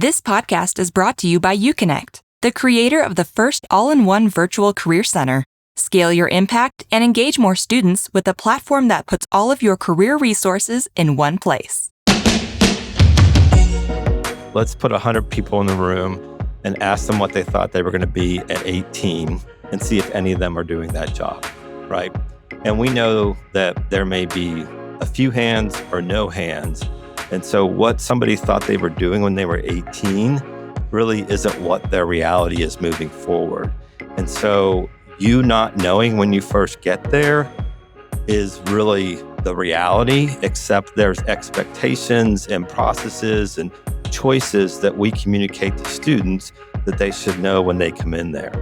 This podcast is brought to you by UConnect, the creator of the first all-in-one virtual career center. Scale your impact and engage more students with a platform that puts all of your career resources in one place. Let's put 100 people in the room and ask them what they thought they were going to be at 18 and see if any of them are doing that job, right? And we know that there may be a few hands or no hands. And so what somebody thought they were doing when they were 18 really isn't what their reality is moving forward. And so you not knowing when you first get there is really the reality, except there's expectations and processes and choices that we communicate to students that they should know when they come in there.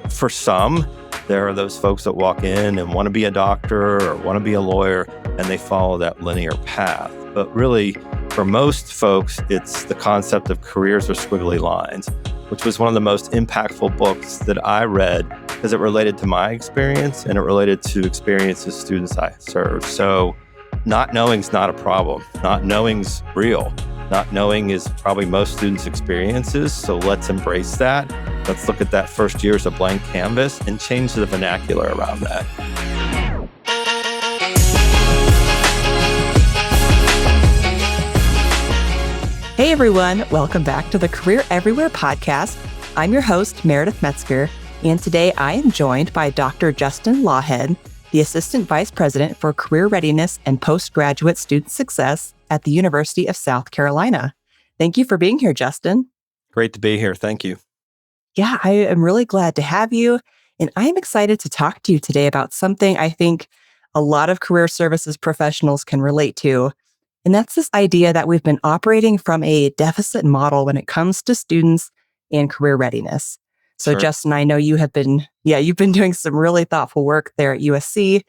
For some, there are those folks that walk in and want to be a doctor or want to be a lawyer, and they follow that linear path. But really, for most folks, it's the concept of careers or squiggly lines, which was one of the most impactful books that I read because it related to my experience and it related to experiences students I serve. So not knowing's not a problem. Not knowing's real. Not knowing is probably most students' experiences. So let's embrace that. Let's look at that first year as a blank canvas and change the vernacular around that. Hey everyone, welcome back to the Career Everywhere podcast. I'm your host, Meredith Metsker, and today I am joined by Dr. Justin Lawhead, the Assistant Vice President for Career Readiness and Postgraduate Student Success at the University of South Carolina. Thank you for being here, Justin. Great to be here. Thank you. Yeah, I am really glad to have you, and I am excited to talk to you today about something I think a lot of career services professionals can relate to. And that's this idea that we've been operating from a deficit model when it comes to students and career readiness. So Sure. Justin, I know you've been doing some really thoughtful work there at USC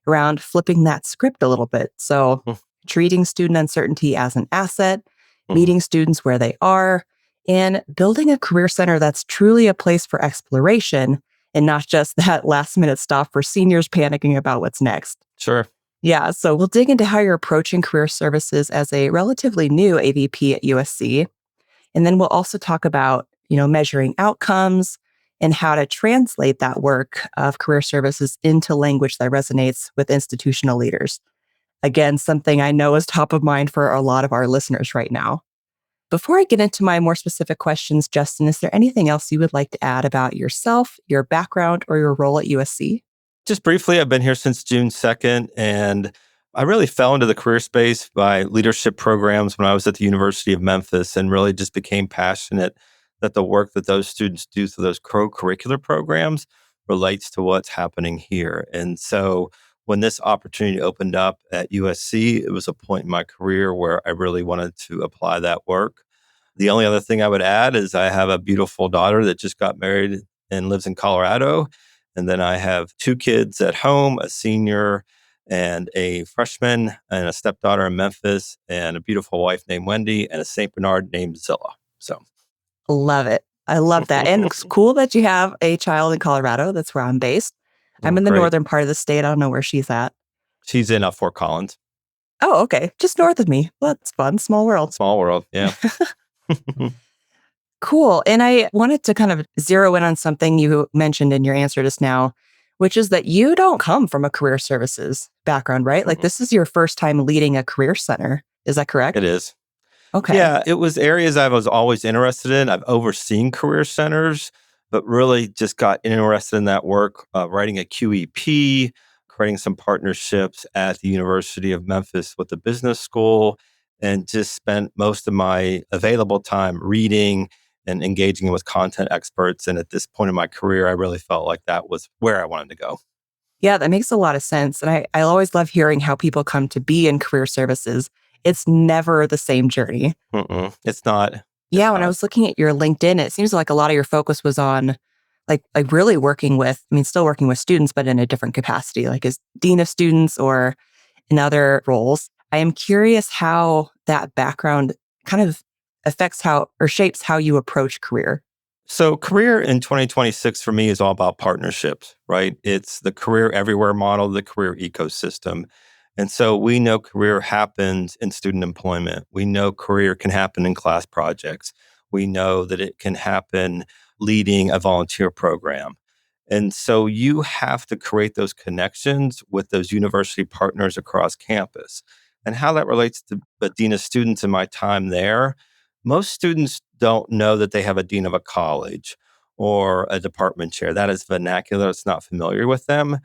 around flipping that script a little bit. So treating student uncertainty as an asset, meeting students where they are, and building a career center that's truly a place for exploration and not just that last minute stop for seniors panicking about what's next. Sure. Yeah, so we'll dig into how you're approaching career services as a relatively new AVP at USC. And then we'll also talk about, measuring outcomes and how to translate that work of career services into language that resonates with institutional leaders. Again, something I know is top of mind for a lot of our listeners right now. Before I get into my more specific questions, Justin, is there anything else you would like to add about yourself, your background, or your role at USC? Just briefly, I've been here since June 2nd, and I really fell into the career space by leadership programs when I was at the University of Memphis and really just became passionate that the work that those students do through those co-curricular programs relates to what's happening here. And so when this opportunity opened up at USC, it was a point in my career where I really wanted to apply that work. The only other thing I would add is I have a beautiful daughter that just got married and lives in Colorado. And then I have two kids at home, a senior and a freshman, and a stepdaughter in Memphis, and a beautiful wife named Wendy, and a St. Bernard named Zilla. So, love it. I love that. And it's cool that you have a child in Colorado. That's where I'm based. I'm in the northern part of the state. I don't know where she's at. She's in Fort Collins. Oh, okay. Just north of me. Well, that's fun. Small world. Small world, yeah. Cool. And I wanted to kind of zero in on something you mentioned in your answer just now, which is that you don't come from a career services background, right? Like this is your first time leading a career center. Is that correct? It is. Okay. Yeah, it was areas I was always interested in. I've overseen career centers, but really just got interested in that work, writing a QEP, creating some partnerships at the University of Memphis with the business school, and just spent most of my available time reading and engaging with content experts. And at this point in my career, I really felt like that was where I wanted to go. Yeah, that makes a lot of sense. And I always love hearing how people come to be in career services. It's never the same journey. It's not. When I was looking at your LinkedIn, it seems like a lot of your focus was on like really working with, still working with students, but in a different capacity, like as dean of students or in other roles. I am curious how that background kind of affects how or shapes how you approach career. So career in 2026 for me is all about partnerships, right? It's the career everywhere model, the career ecosystem. And so we know career happens in student employment. We know career can happen in class projects. We know that it can happen leading a volunteer program. And so you have to create those connections with those university partners across campus. And how that relates to the dean of students in my time there, most students don't know that they have a dean of a college or a department chair. That is vernacular. It's not familiar with them,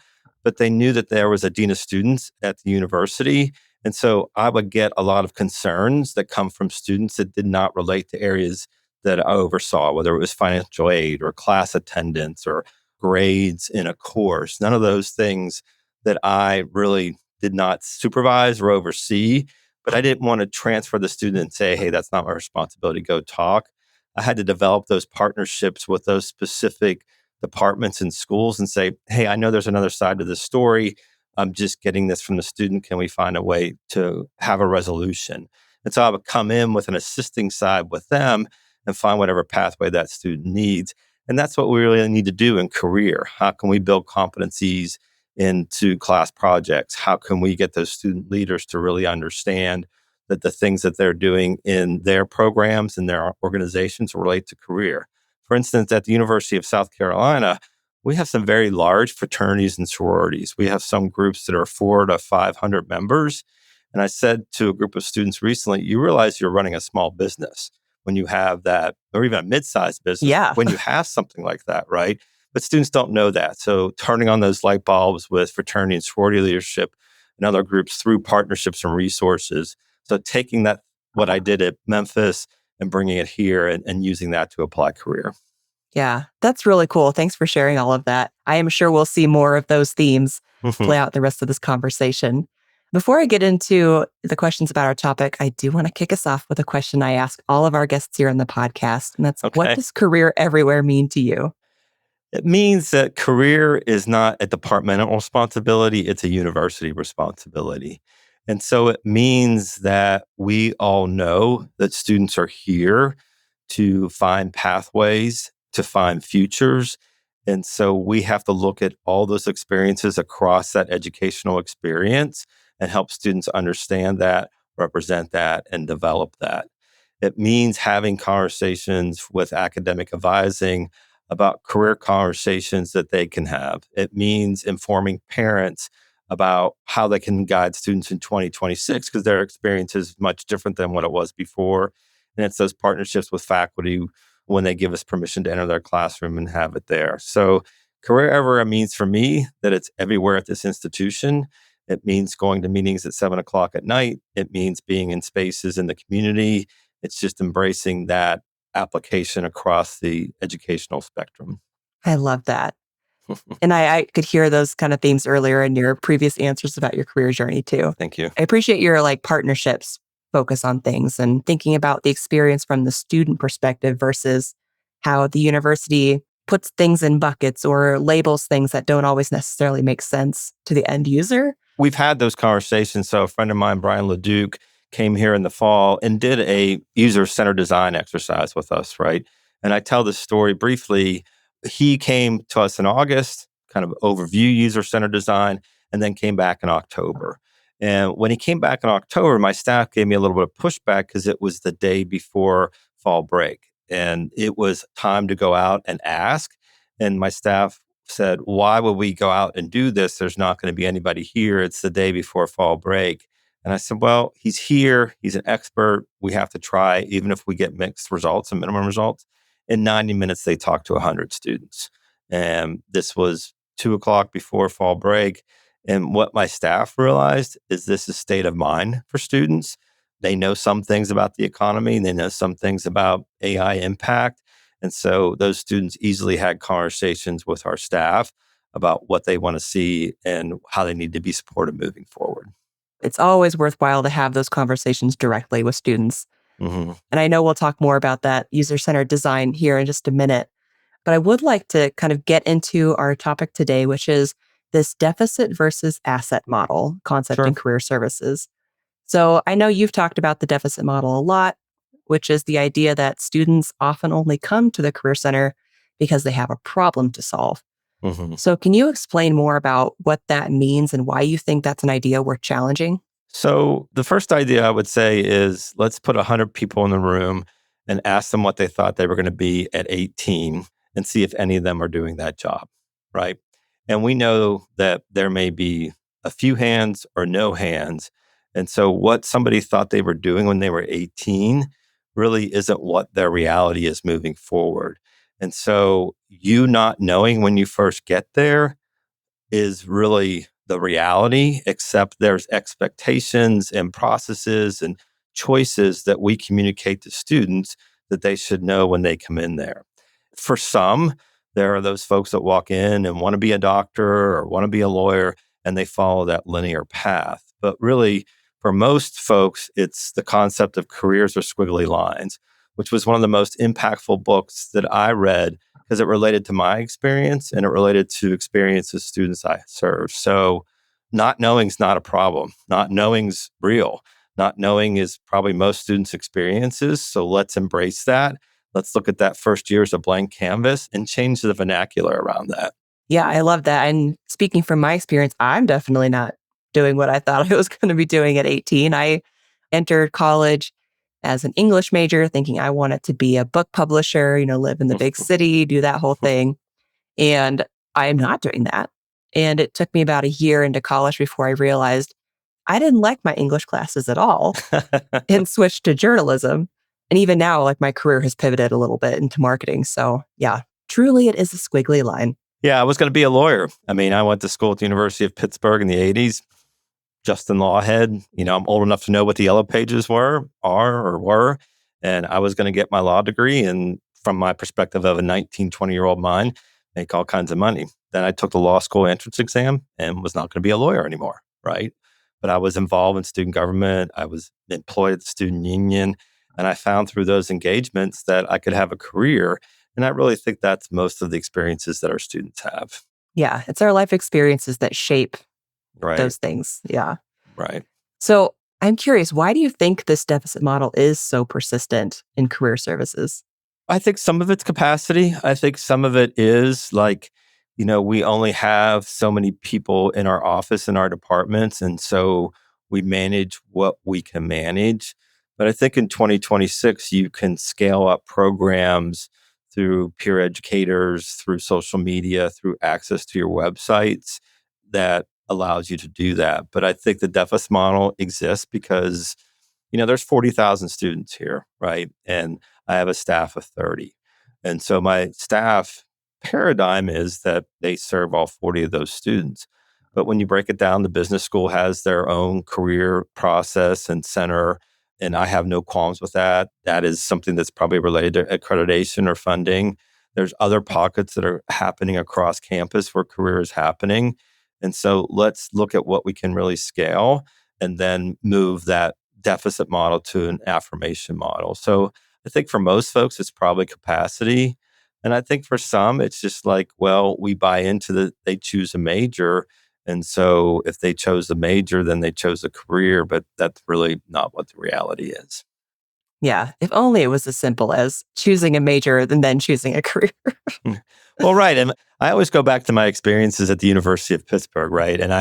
but they knew that there was a dean of students at the university. And so I would get a lot of concerns that come from students that did not relate to areas that I oversaw, whether it was financial aid or class attendance or grades in a course. None of those things that I really did not supervise or oversee, but I didn't want to transfer the student and say, hey, that's not my responsibility, go talk. I had to develop those partnerships with those specific departments and schools and say, hey, I know there's another side to this story. I'm just getting this from the student. Can we find a way to have a resolution? And so I would come in with an assisting side with them and find whatever pathway that student needs. And that's what we really need to do in career. How can we build competencies into class projects? How can we get those student leaders to really understand that the things that they're doing in their programs and their organizations relate to career? For instance, at the University of South Carolina, we have some very large fraternities and sororities. We have some groups that are 400 to 500 members. And I said to a group of students recently, you realize you're running a small business when you have that, or even a mid-sized business, Yeah. when you have something like that, right? But students don't know that. So turning on those light bulbs with fraternity and sorority leadership and other groups through partnerships and resources. So taking that, what I did at Memphis, and bringing it here and using that to apply career. Yeah, that's really cool. Thanks for sharing all of that. I am sure we'll see more of those themes play out the rest of this conversation. Before I get into the questions about our topic, I do want to kick us off with a question I ask all of our guests here on the podcast. And that's, Okay. What does career everywhere mean to you? It means that career is not a departmental responsibility, it's a university responsibility. And so it means that we all know that students are here to find pathways, to find futures. And so we have to look at all those experiences across that educational experience and help students understand that, represent that, and develop that. It means having conversations with academic advising about career conversations that they can have. It means informing parents about how they can guide students in 2026 because their experience is much different than what it was before. And it's those partnerships with faculty when they give us permission to enter their classroom and have it there. So career everywhere means for me that it's everywhere at this institution. It means going to meetings at 7:00 at night. It means being in spaces in the community. It's just embracing that application across the educational spectrum. I love that. And I could hear those kind of themes earlier in your previous answers about your career journey too. Thank you. I appreciate your partnerships focus on things and thinking about the experience from the student perspective versus how the university puts things in buckets or labels things that don't always necessarily make sense to the end user. We've had those conversations. So a friend of mine, Brian LeDuc, came here in the fall and did a user-centered design exercise with us, right? And I tell this story briefly. He came to us in August, kind of overview user-centered design, and then came back in October. And when he came back in October, my staff gave me a little bit of pushback because it was the day before fall break. And it was time to go out and ask. And my staff said, why would we go out and do this? There's not going to be anybody here. It's the day before fall break. And I said, well, he's here. He's an expert. We have to try, even if we get mixed results and minimum results. In 90 minutes, they talked to 100 students. And this was 2:00 before fall break. And what my staff realized is this is state of mind for students. They know some things about the economy. They know some things about AI impact. And so those students easily had conversations with our staff about what they want to see and how they need to be supported moving forward. It's always worthwhile to have those conversations directly with students. Mm-hmm. And I know we'll talk more about that user-centered design here in just a minute. But I would like to kind of get into our topic today, which is this deficit versus asset model concept Sure. in career services. So I know you've talked about the deficit model a lot, which is the idea that students often only come to the Career Center because they have a problem to solve. Mm-hmm. So can you explain more about what that means and why you think that's an idea worth challenging? So the first idea I would say is let's put 100 people in the room and ask them what they thought they were going to be at 18 and see if any of them are doing that job, right? And we know that there may be a few hands or no hands. And so what somebody thought they were doing when they were 18 really isn't what their reality is moving forward. And so you not knowing when you first get there is really the reality, except there's expectations and processes and choices that we communicate to students that they should know when they come in there. For some, there are those folks that walk in and want to be a doctor or want to be a lawyer, and they follow that linear path. But really, for most folks, it's the concept of careers or squiggly lines, which was one of the most impactful books that I read because it related to my experience and it related to experiences students I serve. So not knowing is not a problem. Not knowing's real. Not knowing is probably most students' experiences. So let's embrace that. Let's look at that first year as a blank canvas and change the vernacular around that. Yeah, I love that. And speaking from my experience, I'm definitely not doing what I thought I was going to be doing at 18. I entered college as an English major, thinking I wanted to be a book publisher, live in the big city, do that whole thing. And I am not doing that. And it took me about a year into college before I realized I didn't like my English classes at all and switched to journalism. And even now, like my career has pivoted a little bit into marketing. So yeah, truly it is a squiggly line. Yeah, I was going to be a lawyer. I mean, I went to school at the University of Pittsburgh in the 80s. Justin Lawhead, I'm old enough to know what the yellow pages were. And I was going to get my law degree and from my perspective of a 19, 20-year-old mind, make all kinds of money. Then I took the law school entrance exam and was not going to be a lawyer anymore, right? But I was involved in student government. I was employed at the student union. And I found through those engagements that I could have a career. And I really think that's most of the experiences that our students have. Yeah, it's our life experiences that shape Right. those things. Yeah. Right. So I'm curious, why do you think this deficit model is so persistent in career services? I think some of it's capacity. I think some of it is like, we only have so many people in our office and our departments. And so we manage what we can manage. But I think in 2026, you can scale up programs through peer educators, through social media, through access to your websites that allows you to do that. But I think the deficit model exists because, there's 40,000 students here, right? And I have a staff of 30. And so my staff paradigm is that they serve all 40 of those students. But when you break it down, the business school has their own career process and center. And I have no qualms with that. That is something that's probably related to accreditation or funding. There's other pockets that are happening across campus where career is happening. And so let's look at what we can really scale and then move that deficit model to an affirmation model. So I think for most folks, it's probably capacity. And I think for some, it's just like, well, we buy into they choose a major. And so if they chose the major, then they chose a career, but that's really not what the reality is. Yeah, if only it was as simple as choosing a major and then choosing a career. Well, right. And I always go back to my experiences at the University of Pittsburgh, right? And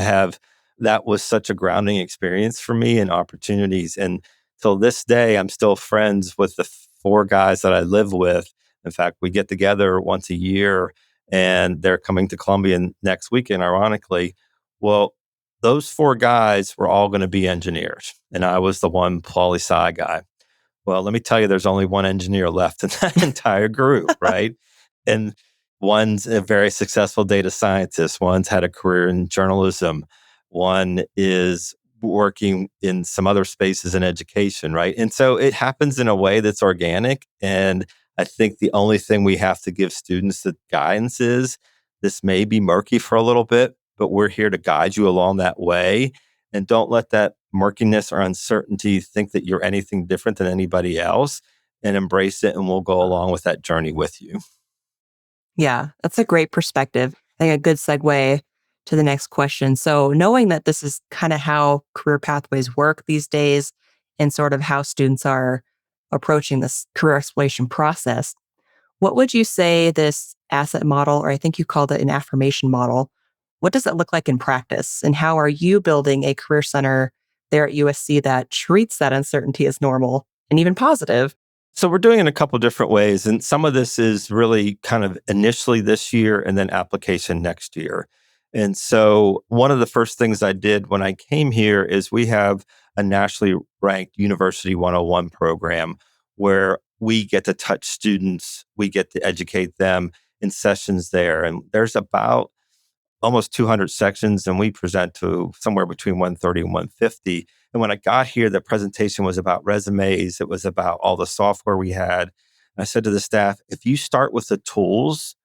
that was such a grounding experience for me and opportunities. And till this day, I'm still friends with the four guys that I live with. In fact, we get together once a year and they're coming to Columbia next weekend, ironically. Well, those four guys were all going to be engineers. And I was the one poli-sci guy. Well, let me tell you, there's only one engineer left in that entire group, right? And one's a very successful data scientist. One's had a career in journalism. One is working in some other spaces in education, right? And so it happens in a way that's organic. And I think the only thing we have to give students the guidance is this may be murky for a little bit, but we're here to guide you along that way. And don't let that murkiness or uncertainty think that you're anything different than anybody else, and embrace it. And we'll go along with that journey with you. Yeah, that's a great perspective. I think a good segue to the next question. So, knowing that this is kind of how career pathways work these days and sort of how students are approaching this career exploration process, what would you say this asset model, or I think you called it an affirmation model, what does it look like in practice? And how are you building a career center there at USC that treats that uncertainty as normal and even positive? So we're doing it in a couple different ways. And some of this is really kind of initially this year and then application next year. And so one of the first things I did when I came here is we have a nationally ranked University 101 program where we get to touch students, we get to educate them in sessions there. And there's about almost 200 sections, and we present to somewhere between 130 and 150. And when I got here, the presentation was about resumes. It was about all the software we had. And I said to the staff, if you start with the tools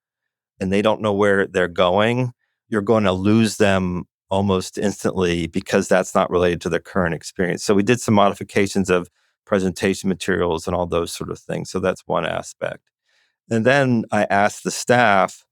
and they don't know where they're going, you're going to lose them almost instantly because that's not related to their current experience. So we did some modifications of presentation materials and all those sort of things. So that's one aspect. And then I asked the staff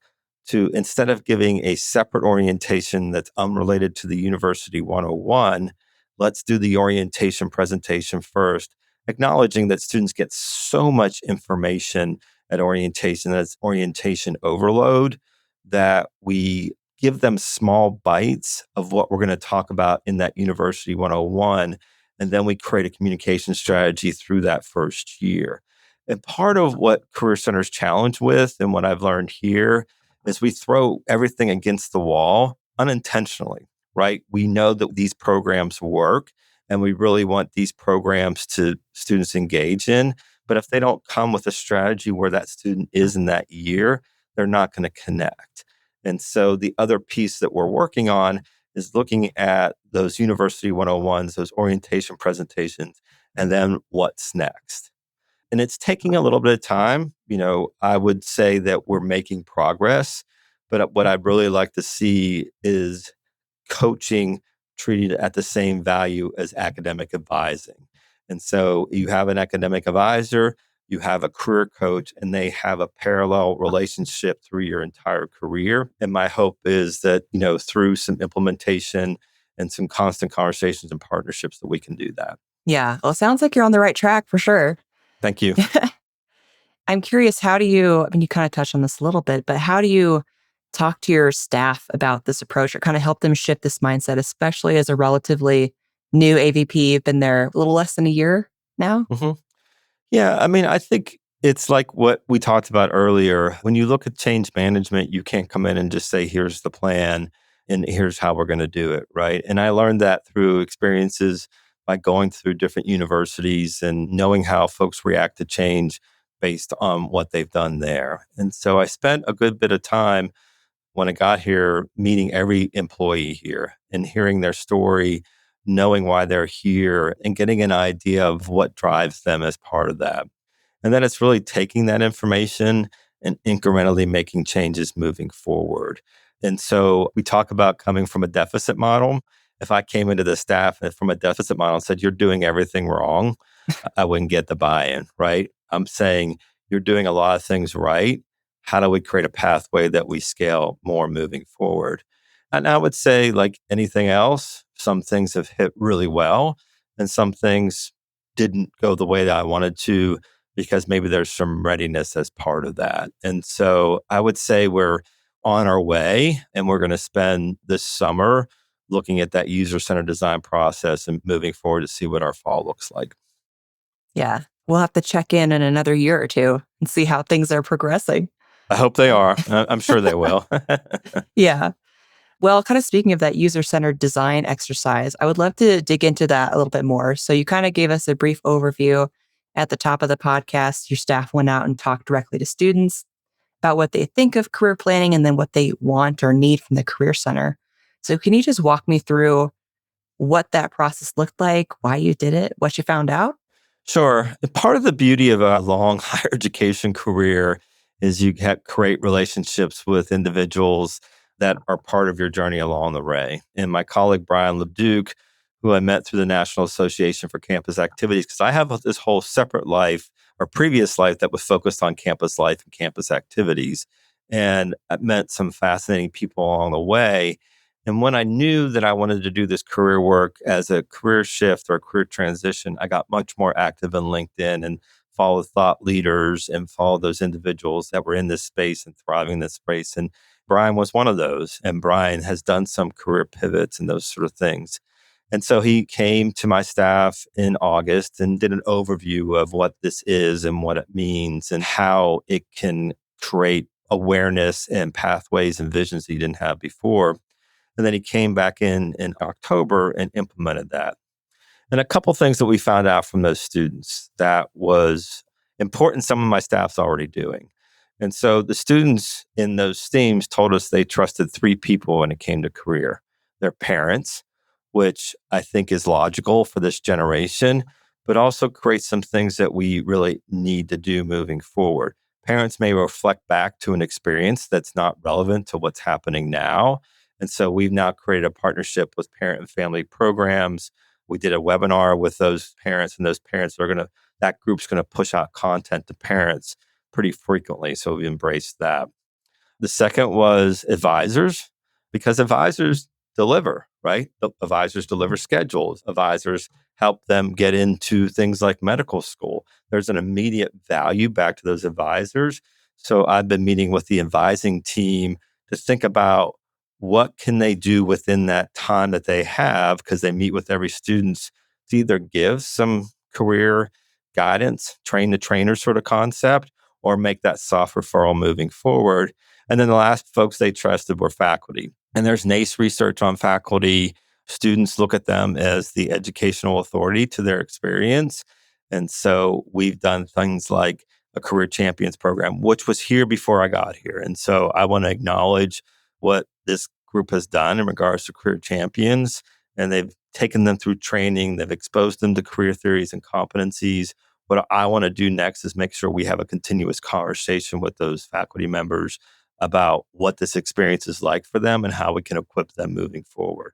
to, instead of giving a separate orientation that's unrelated to the University 101, let's do the orientation presentation first, acknowledging that students get so much information at orientation, that's orientation overload, that we give them small bites of what we're going to talk about in that University 101. And then we create a communication strategy through that first year. And part of what Career Center's challenged with, and what I've learned here, is we throw everything against the wall unintentionally, right? We know that these programs work and we really want these programs to students engage in. But if they don't come with a strategy where that student is in that year, they're not going to connect. And so the other piece that we're working on is looking at those University 101s, those orientation presentations, and then what's next. And it's taking a little bit of time. I would say that we're making progress, but what I'd really like to see is coaching treated at the same value as academic advising. And so you have an academic advisor, you have a career coach, and they have a parallel relationship through your entire career. And my hope is that, through some implementation and some constant conversations and partnerships, that we can do that. Yeah. Well, it sounds like you're on the right track for sure. Thank you. I'm curious, how do you, I mean, you kind of touched on this a little bit, but how do you talk to your staff about this approach or kind of help them shift this mindset, especially as a relatively new AVP? You've been there a little less than a year now. hmm Yeah, I mean, I think it's like what we talked about earlier. When you look at change management, you can't come in and just say, here's the plan and here's how we're going to do it, right? And I learned that through experiences by going through different universities and knowing how folks react to change based on what they've done there. And so I spent a good bit of time when I got here meeting every employee here and hearing their story, knowing why they're here, and getting an idea of what drives them as part of that. And then it's really taking that information and incrementally making changes moving forward. And so we talk about coming from a deficit model. If I came into the staff from a deficit model and said, you're doing everything wrong, I wouldn't get the buy-in, right? I'm saying you're doing a lot of things right. How do we create a pathway that we scale more moving forward? And I would say, like anything else, some things have hit really well and some things didn't go the way that I wanted to, because maybe there's some readiness as part of that. And so I would say we're on our way, and we're going to spend this summer looking at that user-centered design process and moving forward to see what our fall looks like. Yeah. We'll have to check in another year or two and see how things are progressing. I hope they are. I'm sure they will. Yeah. Well, kind of speaking of that user-centered design exercise, I would love to dig into that a little bit more. So you kind of gave us a brief overview at the top of the podcast. Your staff went out and talked directly to students about what they think of career planning and then what they want or need from the Career Center. So can you just walk me through what that process looked like, why you did it, what you found out? Sure. Part of the beauty of a long higher education career is you create relationships with individuals that are part of your journey along the way. And my colleague, Brian LeDuc, who I met through the National Association for Campus Activities, because I have this whole separate life or previous life that was focused on campus life and campus activities. And I met some fascinating people along the way. And when I knew that I wanted to do this career work as a career shift or a career transition, I got much more active in LinkedIn and followed thought leaders and followed those individuals that were in this space and thriving in this space. And Brian was one of those. And Brian has done some career pivots and those sort of things. And so he came to my staff in August and did an overview of what this is and what it means and how it can create awareness and pathways and visions that he didn't have before. And then he came back in October and implemented that. And a couple things that we found out from those students that was important, some of my staff's already doing. And so the students in those themes told us they trusted three people when it came to career. Their parents, which I think is logical for this generation, but also creates some things that we really need to do moving forward. Parents may reflect back to an experience that's not relevant to what's happening now. And so we've now created a partnership with parent and family programs. We did a webinar with those parents, and those parents are that group's going to push out content to parents pretty frequently. So we embraced that. The second was advisors, because advisors deliver, right? The advisors deliver schedules. Advisors help them get into things like medical school. There's an immediate value back to those advisors. So I've been meeting with the advising team to think about what can they do within that time that they have, because they meet with every student to either give some career guidance, train the trainer sort of concept, or make that soft referral moving forward. And then the last folks they trusted were faculty. And there's NACE research on faculty. Students look at them as the educational authority to their experience. And so we've done things like a career champions program, which was here before I got here. And so I want to acknowledge what this group has done in regards to career champions. And they've taken them through training. They've exposed them to career theories and competencies. What I want to do next is make sure we have a continuous conversation with those faculty members about what this experience is like for them and how we can equip them moving forward.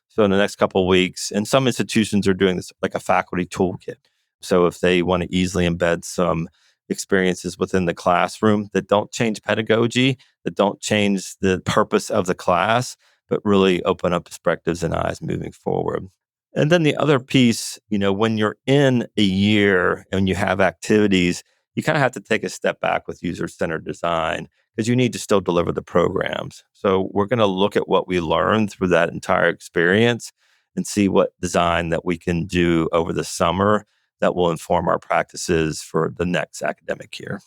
So in the next couple of weeks, and some institutions are doing this like a faculty toolkit. So if they want to easily embed some experiences within the classroom that don't change pedagogy, that don't change the purpose of the class, but really open up perspectives and eyes moving forward. And then the other piece, when you're in a year and you have activities, you kind of have to take a step back with user-centered design because you need to still deliver the programs. So we're going to look at what we learned through that entire experience and see what design that we can do over the summer that will inform our practices for the next academic year.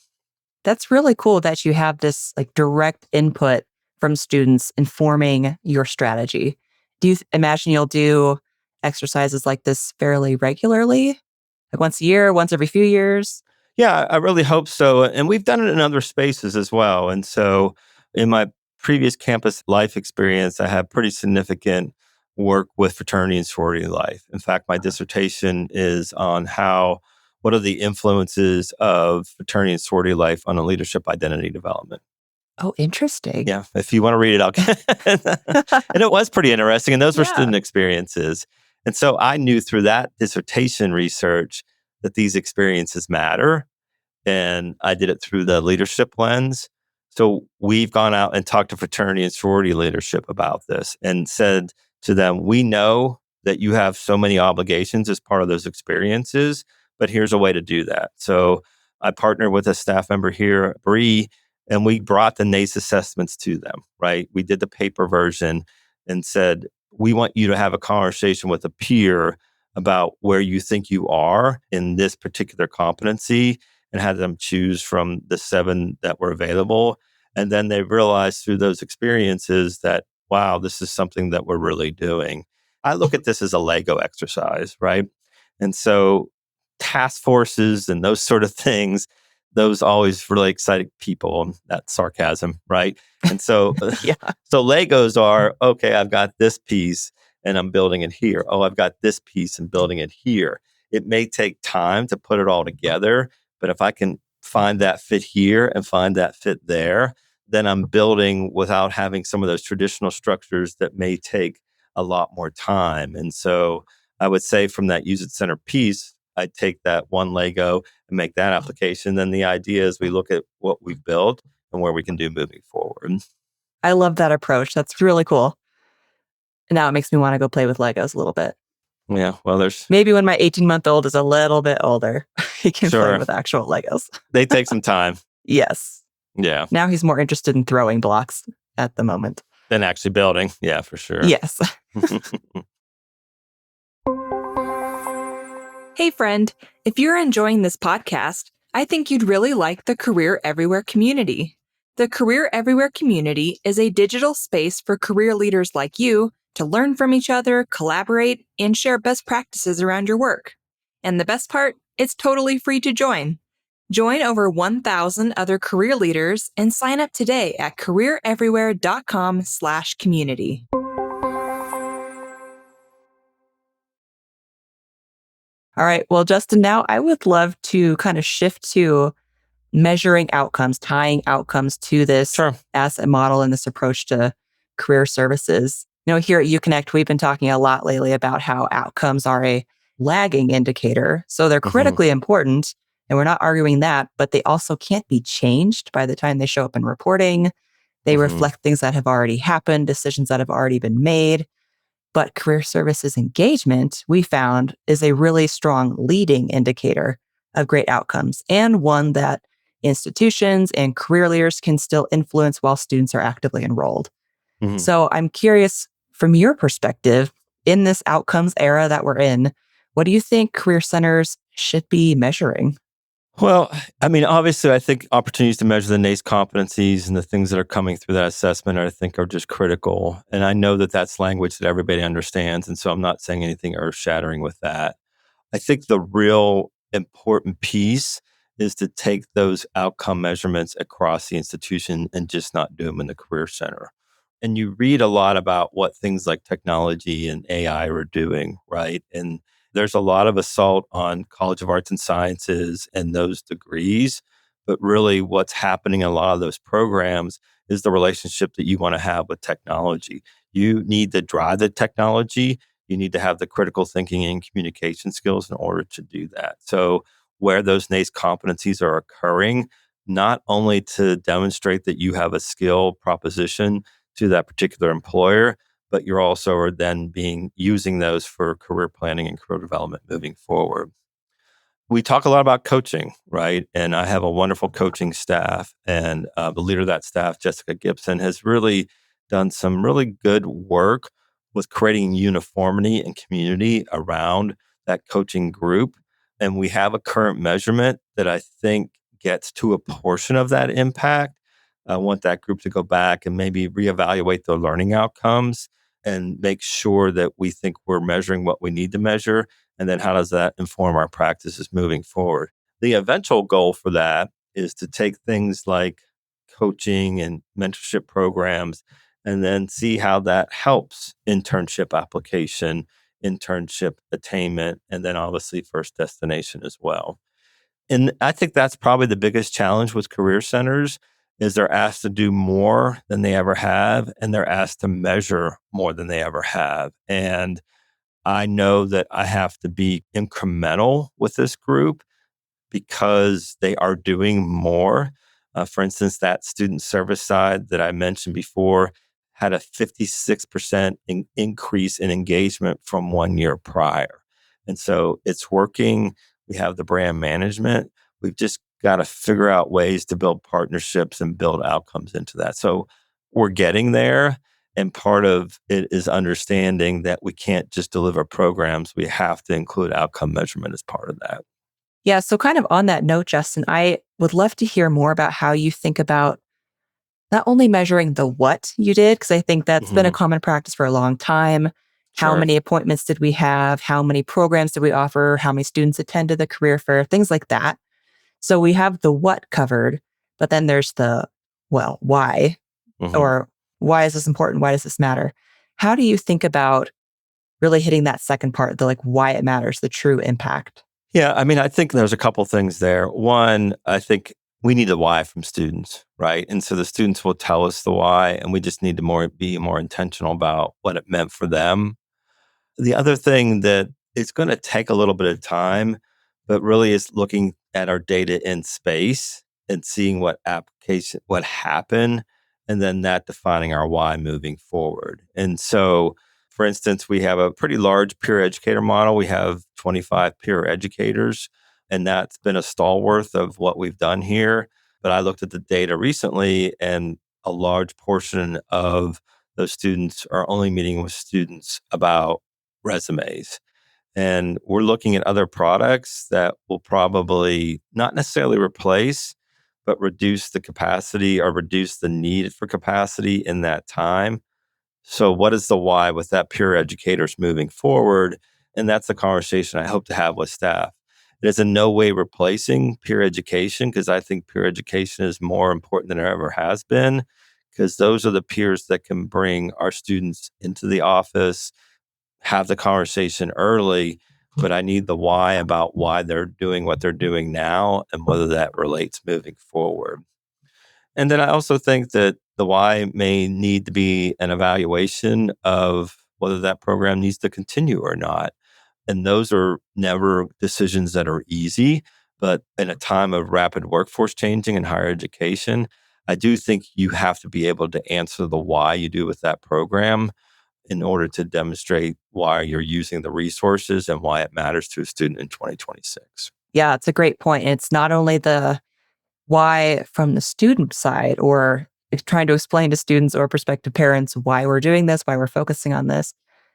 That's really cool that you have this like direct input from students informing your strategy. Do you imagine you'll do exercises like this fairly regularly? Like once a year, once every few years? Yeah, I really hope so. And we've done it in other spaces as well. And so in my previous campus life experience, I had pretty significant work with fraternity and sorority life. In fact, my dissertation is on what are the influences of fraternity and sorority life on a leadership identity development. Oh, interesting. Yeah, if you want to read it, and it was pretty interesting. And those were student experiences. And so I knew through that dissertation research that these experiences matter. And I did it through the leadership lens. So we've gone out and talked to fraternity and sorority leadership about this and said to them, we know that you have so many obligations as part of those experiences, but here's a way to do that. So I partnered with a staff member here, Bree, and we brought the NACE assessments to them, right? We did the paper version and said, we want you to have a conversation with a peer about where you think you are in this particular competency, and had them choose from the 7 that were available. And then they realized through those experiences that, wow, this is something that we're really doing. I look at this as a Lego exercise, right? And so task forces and those sort of things, those always really excite people. That's sarcasm, right? And so, so Legos are, okay, I've got this piece and I'm building it here. Oh, I've got this piece and building it here. It may take time to put it all together, but if I can find that fit here and find that fit there, then I'm building without having some of those traditional structures that may take a lot more time. And so I would say from that user-centered piece, I take that one Lego and make that application. Then the idea is we look at what we've built and where we can do moving forward. I love that approach. That's really cool. And now it makes me want to go play with Legos a little bit. Yeah, well, there's... Maybe when my 18-month-old is a little bit older, he can play with actual Legos. They take some time. Yes. Yeah. Now he's more interested in throwing blocks at the moment. Than actually building. Yeah, for sure. Yes. Hey, friend, if you're enjoying this podcast, I think you'd really like the Career Everywhere community. The Career Everywhere community is a digital space for career leaders like you to learn from each other, collaborate, and share best practices around your work. And the best part, it's totally free to join. Join over 1,000 other career leaders and sign up today at careereverywhere.com/community. All right. Well, Justin, now I would love to kind of shift to measuring outcomes, tying outcomes to this Sure. asset model and this approach to career services. Here at UConnect, we've been talking a lot lately about how outcomes are a lagging indicator. So they're Mhm. critically important, and we're not arguing that, but they also can't be changed by the time they show up in reporting. They Mhm. reflect things that have already happened, decisions that have already been made. But career services engagement, we found, is a really strong leading indicator of great outcomes, and one that institutions and career leaders can still influence while students are actively enrolled. Mhm. So I'm curious, from your perspective, in this outcomes era that we're in, what do you think career centers should be measuring? Well, I mean, obviously, I think opportunities to measure the NACE competencies and the things that are coming through that assessment, I think, are just critical. And I know that that's language that everybody understands. And so I'm not saying anything earth shattering with that. I think the real important piece is to take those outcome measurements across the institution and just not do them in the career center. And you read a lot about what things like technology and AI are doing, right? And there's a lot of assault on College of Arts and Sciences and those degrees. But really, what's happening in a lot of those programs is the relationship that you want to have with technology. You need to drive the technology. You need to have the critical thinking and communication skills in order to do that. So, where those NACE competencies are occurring, not only to demonstrate that you have a skill proposition to that particular employer, but you're also are then being using those for career planning and career development moving forward. We talk a lot about coaching, right? And I have a wonderful coaching staff, and the leader of that staff, Jessica Gibson, has really done some really good work with creating uniformity and community around that coaching group. And we have a current measurement that I think gets to a portion of that impact. I want that group to go back and maybe reevaluate their learning outcomes and make sure that we think we're measuring what we need to measure, and then how does that inform our practices moving forward? The eventual goal for that is to take things like coaching and mentorship programs and then see how that helps internship application, internship attainment, and then obviously first destination as well. And I think that's probably the biggest challenge with career centers is they're asked to do more than they ever have, and they're asked to measure more than they ever have. And I know that I have to be incremental with this group because they are doing more. For instance, that student service side that I mentioned before had a 56% increase in engagement from 1 year prior. And so it's working. We have the brand management. We've just got to figure out ways to build partnerships and build outcomes into that. So we're getting there. And part of it is understanding that we can't just deliver programs. We have to include outcome measurement as part of that. Yeah. So, kind of on that note, Justin, I would love to hear more about how you think about not only measuring the what you did, because I think that's been a Mhm. common practice for a long time. How Sure. many appointments did we have? How many programs did we offer? How many students attended the career fair? Things like that. So we have the what covered, but then there's the, well, why, Mhm. or why is this important? Why does this matter? How do you think about really hitting that second part, the like why it matters, the true impact? Yeah, I mean, I think there's a couple things there. One, I think we need the why from students, right? And so the students will tell us the why, and we just need to be more intentional about what it meant for them. The other thing that it's going to take a little bit of time, but really is looking at our data in space and seeing what happened, and then that defining our why moving forward. And so, for instance, we have a pretty large peer educator model. We have 25 peer educators, and that's been a stalwart of what we've done here. But I looked at the data recently, and a large portion of those students are only meeting with students about resumes. And we're looking at other products that will probably not necessarily replace, but reduce the capacity or reduce the need for capacity in that time. So, what is the why with that peer educators moving forward? And that's the conversation I hope to have with staff. It is in no way replacing peer education because I think peer education is more important than it ever has been because those are the peers that can bring our students into the office, have the conversation early, but I need the why about why they're doing what they're doing now and whether that relates moving forward. And then I also think that the why may need to be an evaluation of whether that program needs to continue or not. And those are never decisions that are easy. But in a time of rapid workforce changing in higher education, I do think you have to be able to answer the why you do with that program in order to demonstrate why you're using the resources and why it matters to a student in 2026. Yeah, it's a great point. It's not only the why from the student side or if trying to explain to students or prospective parents why we're doing this, why we're focusing on this,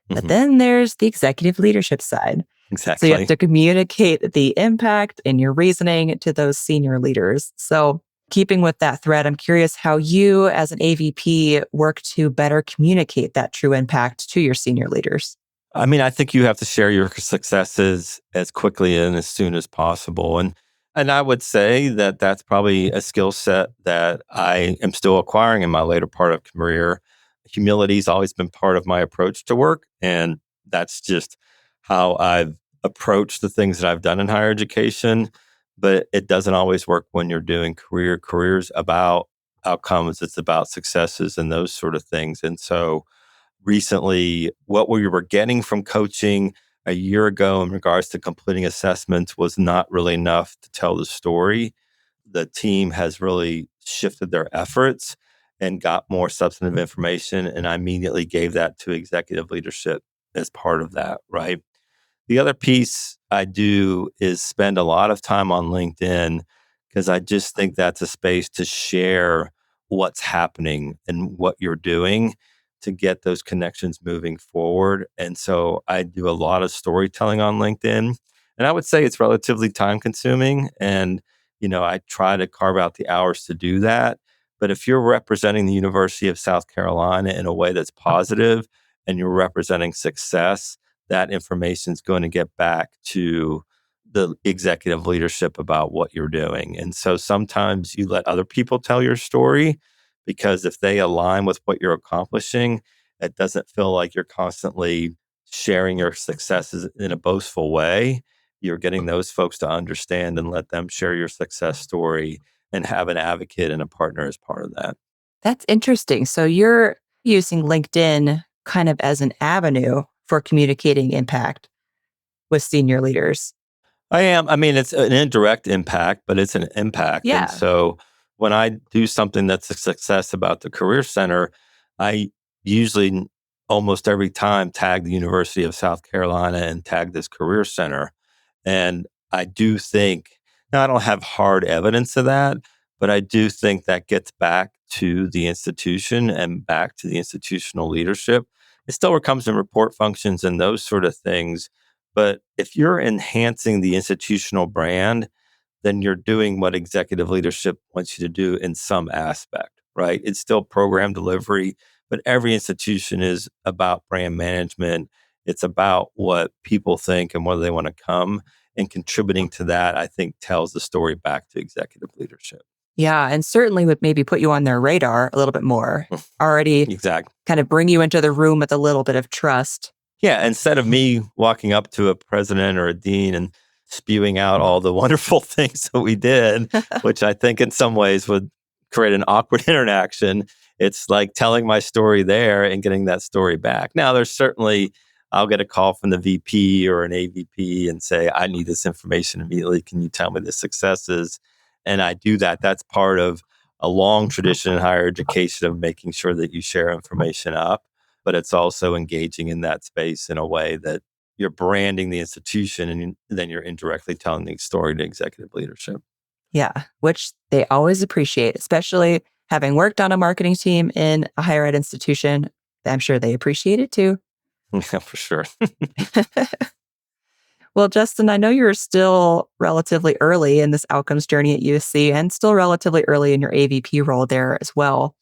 but Mhm. then there's the executive leadership side. So you have Exactly. to communicate the impact and your reasoning to those senior leaders. So keeping with that thread, I'm curious how you as an AVP work to better communicate that true impact to your senior leaders. I mean, I think you have to share your successes as quickly and as soon as possible. And I would say that that's probably a skill set that I am still acquiring in my later part of career. Humility's always been part of my approach to work, and that's just how I've approached the things that I've done in higher education. But it doesn't always work when you're doing careers about outcomes. It's about successes and those sort of things. And so recently, what we were getting from coaching a year ago in regards to completing assessments was not really enough to tell the story. The team has really shifted their efforts and got more substantive information. And I immediately gave that to executive leadership as part of that, right? The other piece I do is spend a lot of time on LinkedIn because I just think that's a space to share what's happening and what you're doing to get those connections moving forward. And so I do a lot of storytelling on LinkedIn. And I would say it's relatively time consuming. And, I try to carve out the hours to do that. But if you're representing the University of South Carolina in a way that's positive and you're representing success, that information is going to get back to the executive leadership about what you're doing. And so sometimes you let other people tell your story because if they align with what you're accomplishing, it doesn't feel like you're constantly sharing your successes in a boastful way. You're getting those folks to understand and let them share your success story and have an advocate and a partner as part of that. That's interesting. So you're using LinkedIn kind of as an avenue for communicating impact with senior leaders. I am. I mean, it's an indirect impact, but it's an impact. And Yeah. so when I do something that's a success about the Career Center, I usually almost every time tag the University of South Carolina and tag this Career Center. And I do think, now I don't have hard evidence of that, but I do think that gets back to the institution and back to the institutional leadership. It still comes in report functions and those sort of things. But if you're enhancing the institutional brand, then you're doing what executive leadership wants you to do in some aspect, right? It's still program delivery, but every institution is about brand management. It's about what people think and whether they want to come. And contributing to that, I think, tells the story back to executive leadership. Yeah. And certainly would maybe put you on their radar a little bit more, already Exactly. kind of bring you into the room with a little bit of trust. Yeah, instead of me walking up to a president or a dean and spewing out all the wonderful things that we did, which I think in some ways would create an awkward interaction, it's like telling my story there and getting that story back. Now, there's certainly, I'll get a call from the VP or an AVP and say, I need this information immediately. Can you tell me the successes? And I do that. That's part of a long tradition in higher education of making sure that you share information up, but it's also engaging in that space in a way that you're branding the institution and then you're indirectly telling the story to executive leadership. Yeah. Which they always appreciate, especially having worked on a marketing team in a higher ed institution. I'm sure they appreciate it too. Yeah, for sure. Well, Justin, I know you're still relatively early in this outcomes journey at USC and still relatively early in your AVP role there as well.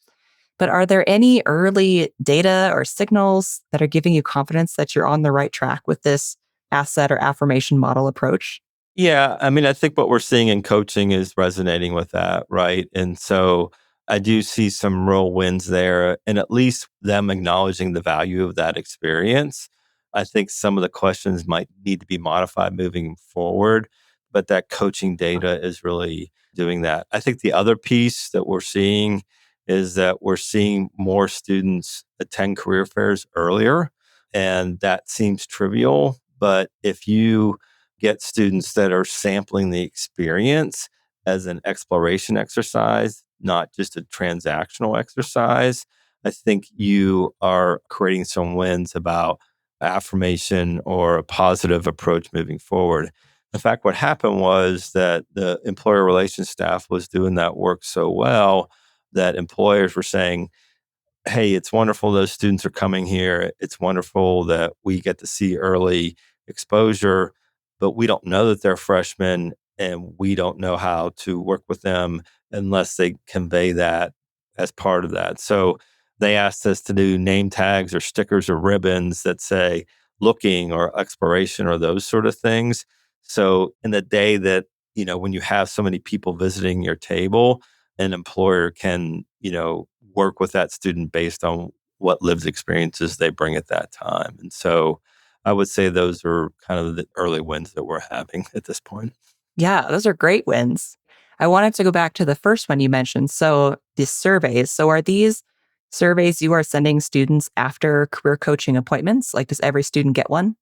But are there any early data or signals that are giving you confidence that you're on the right track with this asset or affirmation model approach? Yeah, I mean, I think what we're seeing in coaching is resonating with that, right? And so I do see some real wins there, and at least them acknowledging the value of that experience. I think some of the questions might need to be modified moving forward, but that coaching data is really doing that. I think the other piece that we're seeing is that we're seeing more students attend career fairs earlier, and that seems trivial. But if you get students that are sampling the experience as an exploration exercise, not just a transactional exercise, I think you are creating some wins about affirmation or a positive approach moving forward. In fact, what happened was that the employer relations staff was doing that work so well that employers were saying, hey, it's wonderful those students are coming here. It's wonderful that we get to see early exposure, but we don't know that they're freshmen and we don't know how to work with them unless they convey that as part of that. So they asked us to do name tags or stickers or ribbons that say looking or exploration or those sort of things. So in the day that, when you have so many people visiting your table, an employer can, work with that student based on what lived experiences they bring at that time. And so I would say those are kind of the early wins that we're having at this point. Yeah, those are great wins. I wanted to go back to the first one you mentioned. So, the surveys. So, are these surveys you are sending students after career coaching appointments? Like, does every student get one?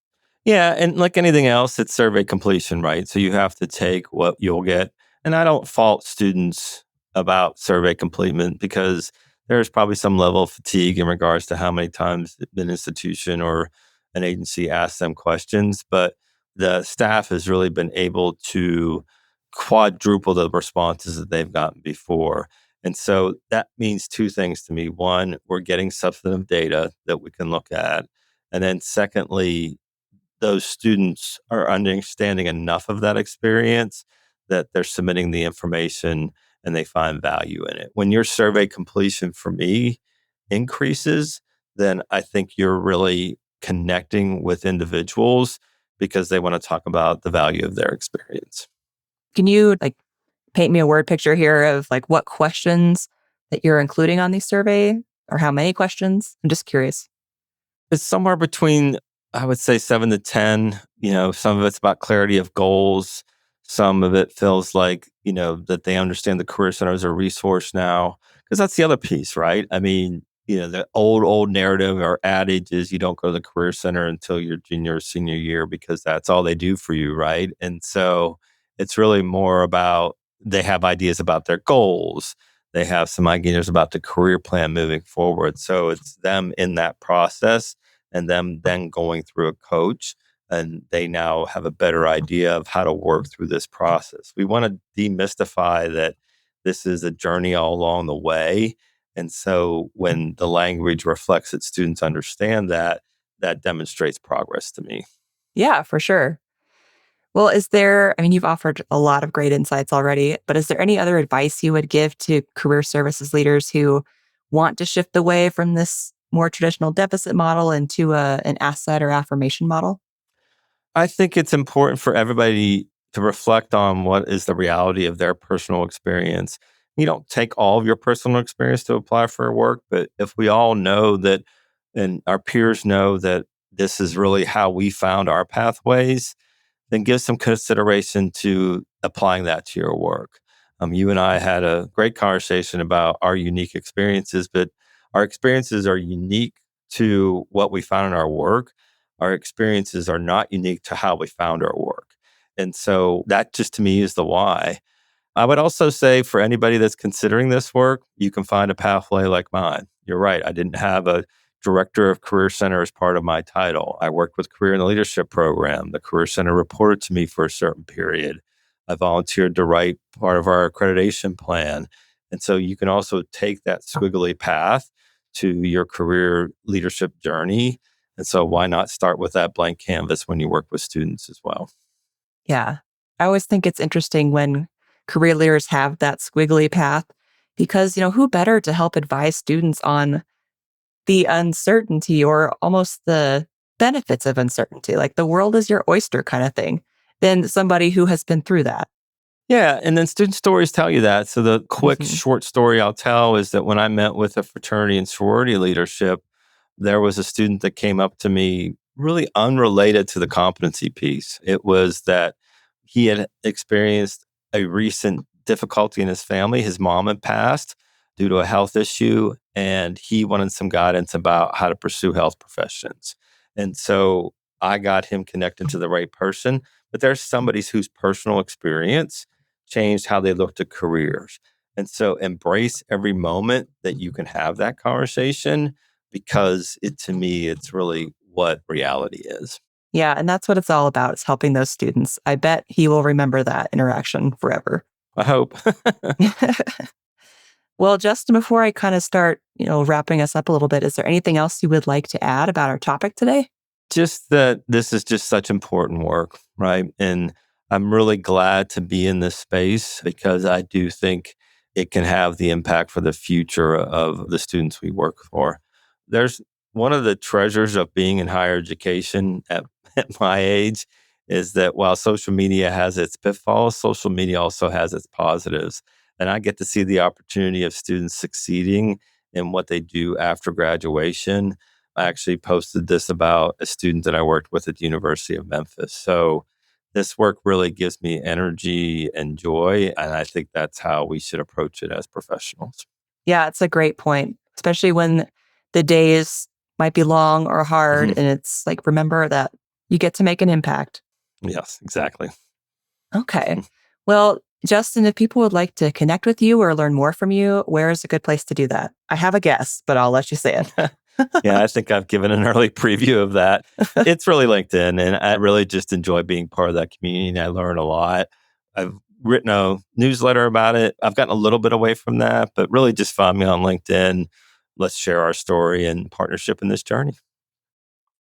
Yeah, and like anything else, it's survey completion, right? So you have to take what you'll get. And I don't fault students about survey completion because there's probably some level of fatigue in regards to how many times an institution or an agency asks them questions. But the staff has really been able to quadruple the responses that they've gotten before. And so that means two things to me. One, we're getting substantive data that we can look at. And then secondly, those students are understanding enough of that experience that they're submitting the information and they find value in it. When your survey completion for me increases, then I think you're really connecting with individuals because they want to talk about the value of their experience. Can you paint me a word picture here of what questions that you're including on these survey or how many questions? I'm just curious. It's somewhere between, I would say, 7 to 10. Some of it's about clarity of goals. Some of it feels like, that they understand the Career Center as a resource now. Because that's the other piece, right? I mean, the old narrative or adage is you don't go to the Career Center until your junior or senior year because that's all they do for you, right? And so it's really more about they have ideas about their goals. They have some ideas about the career plan moving forward. So it's them in that process and them then going through a coach, and they now have a better idea of how to work through this process. We want to demystify that this is a journey all along the way. And so when the language reflects that students understand that, that demonstrates progress to me. Yeah, for sure. Well, you've offered a lot of great insights already, but is there any other advice you would give to career services leaders who want to shift away from this more traditional deficit model into an asset or affirmation model? I think it's important for everybody to reflect on what is the reality of their personal experience. You don't take all of your personal experience to apply for work, but if we all know that and our peers know that this is really how we found our pathways, then give some consideration to applying that to your work. You and I had a great conversation about our unique experiences, but our experiences are unique to what we found in our work. Our experiences are not unique to how we found our work. And so that just to me is the why. I would also say for anybody that's considering this work, you can find a pathway like mine. You're right. I didn't have a director of Career Center as part of my title. I worked with Career and Leadership Program. The Career Center reported to me for a certain period. I volunteered to write part of our accreditation plan. And so you can also take that squiggly path to your career leadership journey And so why not start with that blank canvas when you work with students as well? Yeah. I always think it's interesting when career leaders have that squiggly path because, who better to help advise students on the uncertainty or almost the benefits of uncertainty, like the world is your oyster kind of thing, than somebody who has been through that. Yeah, and then student stories tell you that. So the quick Mhm. short story I'll tell is that when I met with a fraternity and sorority leadership, there was a student that came up to me really unrelated to the competency piece. It was that he had experienced a recent difficulty in his family. His mom had passed due to a health issue, and he wanted some guidance about how to pursue health professions. And so I got him connected to the right person. But there's somebody whose personal experience changed how they looked at careers. And so embrace every moment that you can have that conversation because to me, it's really what reality is. Yeah, and that's what it's all about. It's helping those students. I bet he will remember that interaction forever. I hope. Well, Justin, before I kind of start, wrapping us up a little bit, is there anything else you would like to add about our topic today? Just that this is just such important work, right? And I'm really glad to be in this space because I do think it can have the impact for the future of the students we work for. There's one of the treasures of being in higher education at my age is that while social media has its pitfalls, social media also has its positives. And I get to see the opportunity of students succeeding in what they do after graduation. I actually posted this about a student that I worked with at the University of Memphis. So this work really gives me energy and joy. And I think that's how we should approach it as professionals. Yeah, it's a great point, especially when the days might be long or hard. Mhm. And it's like, remember that you get to make an impact. Yes, exactly. Okay. Well, Justin, if people would like to connect with you or learn more from you, where is a good place to do that? I have a guess, but I'll let you say it. Yeah, I think I've given an early preview of that. It's really LinkedIn, and I really just enjoy being part of that community. And I learn a lot. I've written a newsletter about it. I've gotten a little bit away from that, but really just find me on LinkedIn. Let's share our story and partnership in this journey.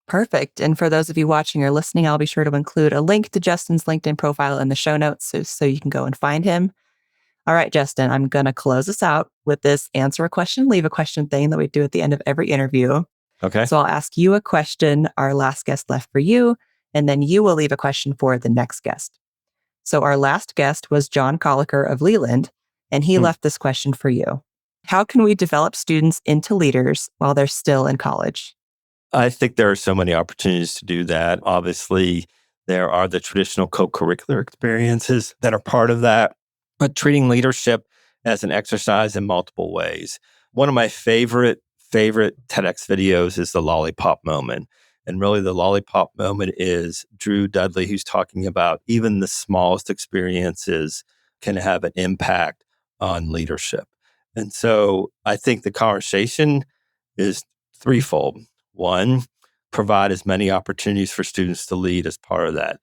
Perfect. And for those of you watching or listening, I'll be sure to include a link to Justin's LinkedIn profile in the show notes so you can go and find him. All right, Justin, I'm going to close us out with this answer a question, leave a question thing that we do at the end of every interview. Okay. So I'll ask you a question, our last guest left for you, and then you will leave a question for the next guest. So our last guest was John Colliker of Leland, and he left this question for you. How can we develop students into leaders while they're still in college? I think there are so many opportunities to do that. Obviously, there are the traditional co-curricular experiences that are part of that, but treating leadership as an exercise in multiple ways. One of my favorite TEDx videos is the lollipop moment. And really the lollipop moment is Drew Dudley, who's talking about even the smallest experiences can have an impact on leadership. And so I think the conversation is threefold. One, provide as many opportunities for students to lead as part of that.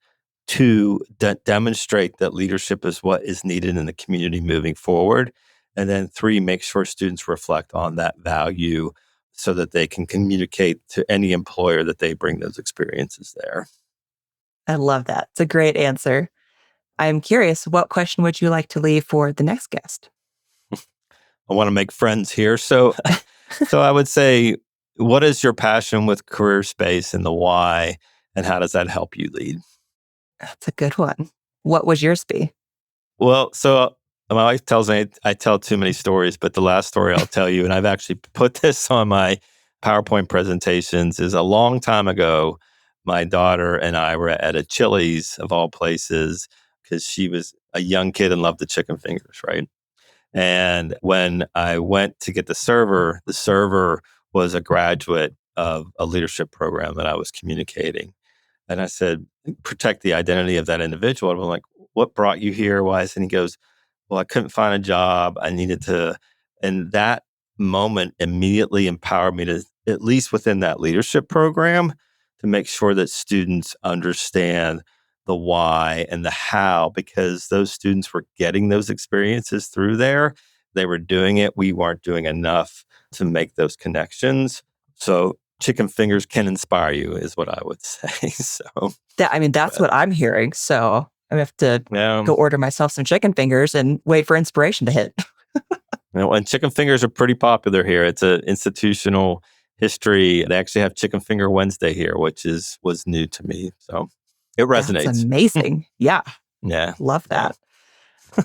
Two, demonstrate that leadership is what is needed in the community moving forward. And then three, make sure students reflect on that value so that they can communicate to any employer that they bring those experiences there. I love that. It's a great answer. I'm curious, what question would you like to leave for the next guest? I want to make friends here. So I would say, what is your passion with career space and the why, and how does that help you lead? That's a good one. What would yours be? Well, so my wife tells me I tell too many stories, but the last story I'll tell you, and I've actually put this on my PowerPoint presentations, is a long time ago. My daughter and I were at a Chili's of all places because she was a young kid and loved the chicken fingers, right? And when I went to get the server was a graduate of a leadership program that I was communicating. And I said, protect the identity of that individual. And I'm like, what brought you here? Why? And he goes, well, I couldn't find a job. I needed to. And that moment immediately empowered me to, at least within that leadership program, to make sure that students understand the why and the how, because those students were getting those experiences through there. They were doing it. We weren't doing enough to make those connections. So chicken fingers can inspire you is what I would say. That's what I'm hearing. So I have to go order myself some chicken fingers and wait for inspiration to hit. And chicken fingers are pretty popular here. It's an institutional history. They actually have Chicken Finger Wednesday here, which was new to me. So it resonates. That's amazing. Yeah. Yeah. Love that.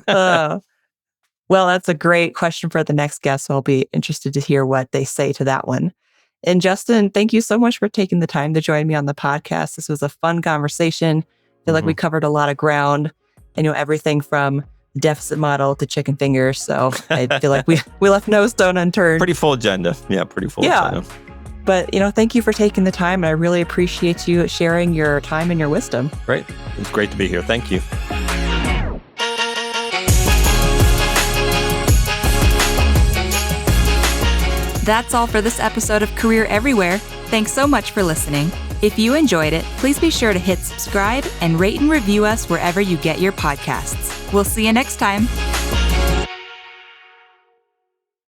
Well, that's a great question for the next guest. So I'll be interested to hear what they say to that one. And Justin, thank you so much for taking the time to join me on the podcast. This was a fun conversation. I feel like we covered a lot of ground. I know everything from deficit model to chicken fingers. So I feel like we left no stone unturned. Pretty full agenda. Yeah, pretty full agenda. But, thank you for taking the time. And I really appreciate you sharing your time and your wisdom. Great. It's great to be here. Thank you. That's all for this episode of Career Everywhere. Thanks so much for listening. If you enjoyed it, please be sure to hit subscribe and rate and review us wherever you get your podcasts. We'll see you next time.